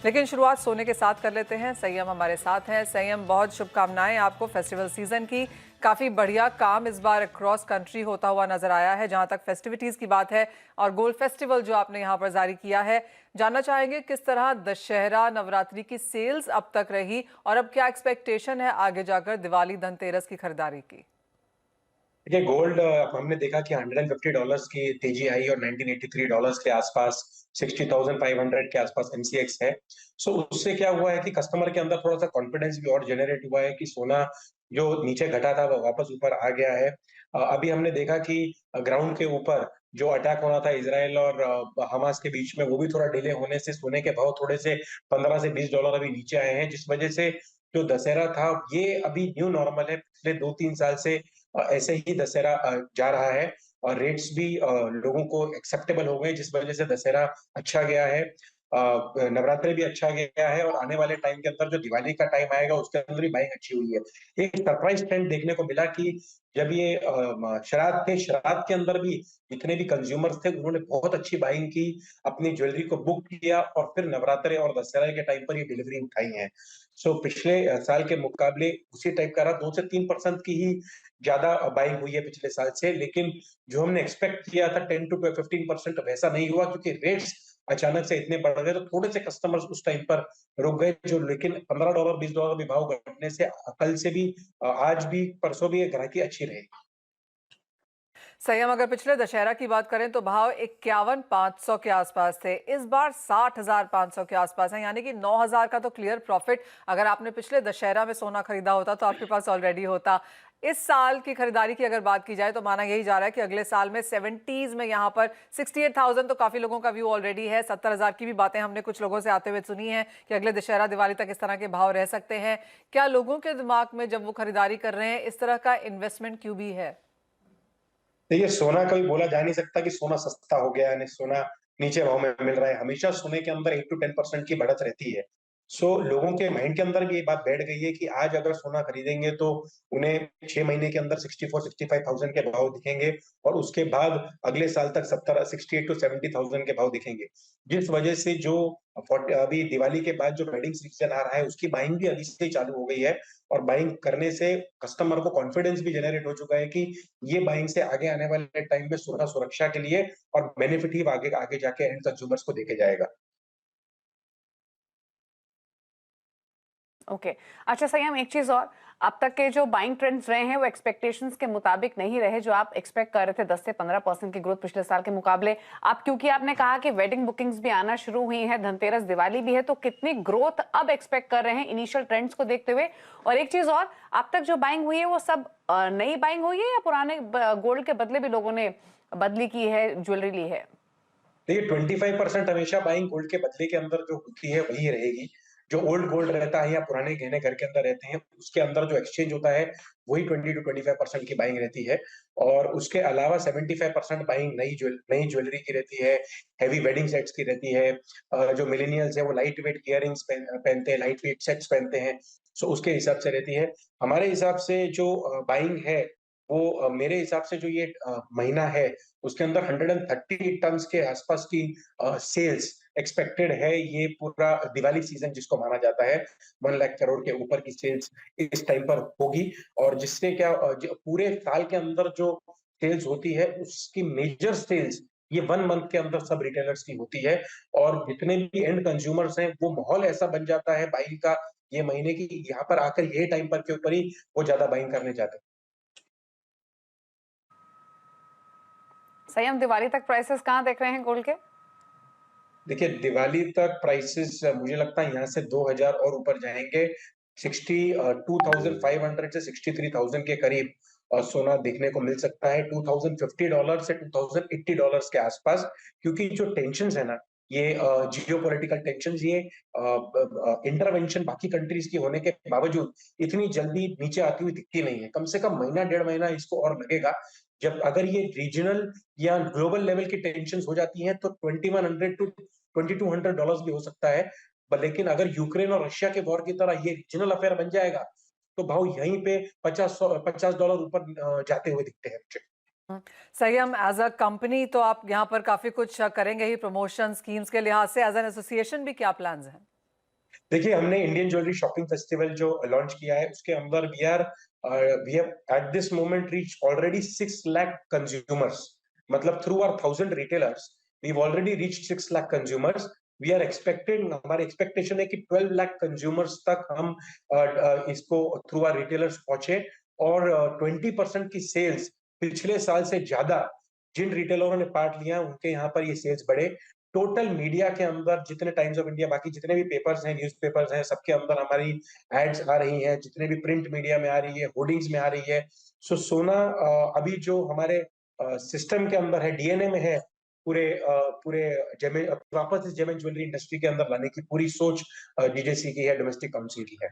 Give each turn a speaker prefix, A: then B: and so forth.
A: लेकिन शुरुआत सोने के साथ कर लेते हैं। संयम हमारे साथ हैं। संयम, बहुत शुभकामनाएं आपको फेस्टिवल सीजन की। काफी बढ़िया काम इस बार अक्रॉस कंट्री होता हुआ नजर आया है जहां तक फेस्टिविटीज की बात है, और गोल्ड फेस्टिवल जो आपने यहां पर जारी किया है। जानना चाहेंगे किस तरह दशहरा नवरात्रि की सेल्स अब तक रही और अब क्या एक्सपेक्टेशन है आगे जाकर दिवाली धनतेरस की खरीदारी की।
B: देखिए गोल्ड हमने देखा कि $150 की तेजी आई और $1983 के आसपास 60,500 के आसपास एमसीएक्स है। सो उससे क्या हुआ है कि कस्टमर के अंदर थोड़ा सा कॉन्फिडेंस भी और जनरेट हुआ है कि सोना जो नीचे घटा था वो वापस ऊपर आ गया है। अभी हमने देखा कि ग्राउंड के ऊपर जो अटैक होना था इसराइल और हमास के बीच में वो भी थोड़ा डिले होने से सोने के भाव थोड़े से $15 से $20 अभी नीचे आए हैं, जिस वजह से जो दशहरा था ये अभी न्यू नॉर्मल है। पिछले 2-3 साल से ऐसे ही दशहरा जा रहा है और रेट्स भी लोगों को एक्सेप्टेबल हो गए, जिस वजह से दशहरा अच्छा गया है। नवरात्रि भी अच्छा गया है और आने वाले टाइम के अंदर जो दिवाली का टाइम आएगा उसके अंदर भी बाइंग अच्छी हुई है। एक सरप्राइज ट्रेंड देखने को मिला कि जब ये श्राद्ध थे, श्राद्ध के अंदर भी जितने भी कंज्यूमर्स थे उन्होंने बहुत अच्छी बाइंग की, अपनी ज्वेलरी को बुक किया और फिर नवरात्रि और दशहरा के टाइम पर ये डिलीवरी उठाई है। सो पिछले साल के मुकाबले उसी टाइप का रहा, 2 से 3% की ही ज्यादा बाइंग हुई है पिछले साल से, लेकिन जो हमने एक्सपेक्ट किया था 10 to 15% वैसा नहीं हुआ, क्योंकि रेट्स अचानक से इतने बढ़ गए तो थोड़े से कस्टमर्स उस टाइम पर रुक गए जो, लेकिन $15 $20 भी भाव घटने से कल से भी आज भी परसों भी ये ग्राहकी अच्छी रहेगी।
A: संयम, अगर पिछले दशहरा की बात करें तो भाव 51,500 के आसपास थे। इस बार 60,500 के आसपास है, यानी कि 9,000 का तो क्लियर प्रॉफिट अगर आपने पिछले दशहरा में सोना खरीदा होता तो आपके पास ऑलरेडी होता। इस साल की खरीदारी की अगर बात की जाए तो माना यही जा रहा है कि अगले साल में 70s में यहाँ पर 68,000 तो काफी लोगों का व्यू ऑलरेडी है। 70,000 की भी बातें हमने कुछ लोगों से आते हुए सुनी है कि अगले दशहरा दिवाली तक इस तरह के भाव रह सकते हैं। क्या लोगों के दिमाग में जब वो खरीदारी कर रहे हैं इस तरह का इन्वेस्टमेंट क्यों भी है?
B: देखिए सोना कभी बोला जा नहीं सकता कि सोना सस्ता हो गया है, सोना नीचे भाव में मिल रहा है। हमेशा सोने के अंदर 8 to 10% की बढ़त रहती है। सो लोगों के माइंड के अंदर भी ये बात बैठ गई है कि आज अगर सोना खरीदेंगे तो उन्हें 6 महीने के अंदर 64-65,000 के भाव दिखेंगे और उसके बाद अगले साल तक 68 to 70,000 के भाव दिखेंगे, जिस वजह से जो अभी दिवाली के बाद जो वेडिंग सीजन आ रहा है उसकी बाइंग भी अभी से ही चालू हो गई है। और बाइंग करने से कस्टमर को कॉन्फिडेंस भी जनरेट हो चुका है कि ये बाइंग से आगे आने वाले टाइम में सोना सुरक्षा के लिए और बेनिफिट ही आगे आगे जाके एंड कंज्यूमर्स को देके जाएगा।
C: ओके। अच्छा संयम, एक चीज और, अब तक के जो बाइंग ट्रेंड्स रहे हैं वो एक्सपेक्टेशंस के मुताबिक नहीं रहे, जो आप एक्सपेक्ट कर रहे थे 10 से 15% की ग्रोथ पिछले साल के मुकाबले। आप क्योंकि आपने कहा कि वेडिंग बुकिंग्स भी आना शुरू हुई हैं, धनतेरस दिवाली भी है, तो कितनी ग्रोथ अब एक्सपेक्ट कर रहे हैं इनिशियल ट्रेंड्स को देखते हुए? और एक चीज और, अब तक जो बाइंग हुई है वो सब नई बाइंग हुई है या पुराने गोल्ड के बदले भी लोगों ने बदली की है, ज्वेलरी ली है?
B: देखिए 25% हमेशा बाइंग गोल्ड के बदले के अंदर जो होती है वही रहेगी। जो ओल्ड गोल्ड रहता है या पुराने गहने घर के अंदर रहते हैं, उसके अंदर जो एक्सचेंज होता है वही 20 to 25% की बाइंग रहती है। और उसके अलावा 75% बाइंग नई ज्वेलरी की रहती है, हेवी वेडिंग सेट्स की रहती है। जो मिलेनियल्स है वो लाइट वेट इयररिंग्स पहनते हैं, लाइट वेट सेट्स पहनते हैं। सो उसके हिसाब से रहती है। हमारे हिसाब से जो बाइंग है वो मेरे हिसाब से जो ये महीना है उसके अंदर 130 टन्स के आसपास की सेल्स एक्सपेक्टेड है। ये पूरा दिवाली सीजन जिसको माना जाता है, 1 लाख करोड़ के ऊपर की सेल्स इस टाइम पर होगी। और जिससे क्या पूरे साल के अंदर जो सेल्स होती है उसकी मेजर सेल्स ये 1 मंथ के अंदर सब रिटेलर्स की होती है। और जितने भी एंड कंज्यूमर्स हैं वो माहौल ऐसा बन जाता है बाइंग का ये महीने की, यहाँ पर आकर ये टाइम पर के ऊपर ही वो ज्यादा बाइंग करने जाते हैं।
C: संयम, दिवाली तक प्राइसेस कहाँ देख रहे हैं गोल्ड के?
B: देखिए दिवाली तक प्राइसेस मुझे लगता है यहाँ से 2000 और ऊपर जाएंगे। 62,500 से 63,000 के करीब सोना देखने को मिल सकता है। $2,050 से $2,080 के आसपास, क्योंकि जो टेंशन है ना, ये जियो पोलिटिकल टेंशन, ये इंटरवेंशन बाकी कंट्रीज की होने के बावजूद इतनी जल्दी नीचे आती हुई दिखती नहीं है। कम से कम महीना 1.5 महीना इसको और लगेगा। जब अगर ये रीजनल या ग्लोबल लेवल की टेंशन हो जाती हैं तो 2100 टू $2,200 भी हो सकता है। लेकिन अगर यूक्रेन और रशिया के वॉर की तरह ये रीजनल अफेयर बन जाएगा तो भाव यहीं पे $50 ऊपर जाते हुए दिखते हैं मुझे।
A: संयम, एज अ कंपनी तो आप यहाँ पर काफी कुछ करेंगे ही प्रमोशन स्कीम्स के लिहाज से, एज एन एसोसिएशन भी क्या प्लान्स हैं?
B: देखिए, हमने इंडियन ज्वेलरी शॉपिंग फेस्टिवल जो लॉन्च किया है, उसके अंदर we have at this moment reach already 6 lakh consumers, मतलब through our 1000 retailers we have already reach 6 lakh consumers. We are expected, हमारी एक्सपेक्टेशन है कि 12 लाख कंज्यूमर्स तक हम इसको थ्रू आवर रिटेलर्स पहुंचे, और 20% की सेल्स पिछले साल से ज्यादा जिन रिटेलरों ने पार्ट लिया उनके यहाँ पर ये सेल्स बढ़े। टोटल मीडिया के अंदर जितने टाइम्स ऑफ इंडिया, बाकी जितने भी पेपर्स हैं, न्यूज़पेपर्स हैं, सबके अंदर हमारी एड्स आ रही हैं, जितने भी प्रिंट मीडिया में आ रही है, होर्डिंग्स में आ रही है। सो सोना अभी जो हमारे सिस्टम के अंदर है, डीएनए में है, पूरे वापस इस जेम एंड ज्वेलरी इंडस्ट्री के अंदर लाने की पूरी सोच डीजेसी की है, डोमेस्टिक काउंसिल की है।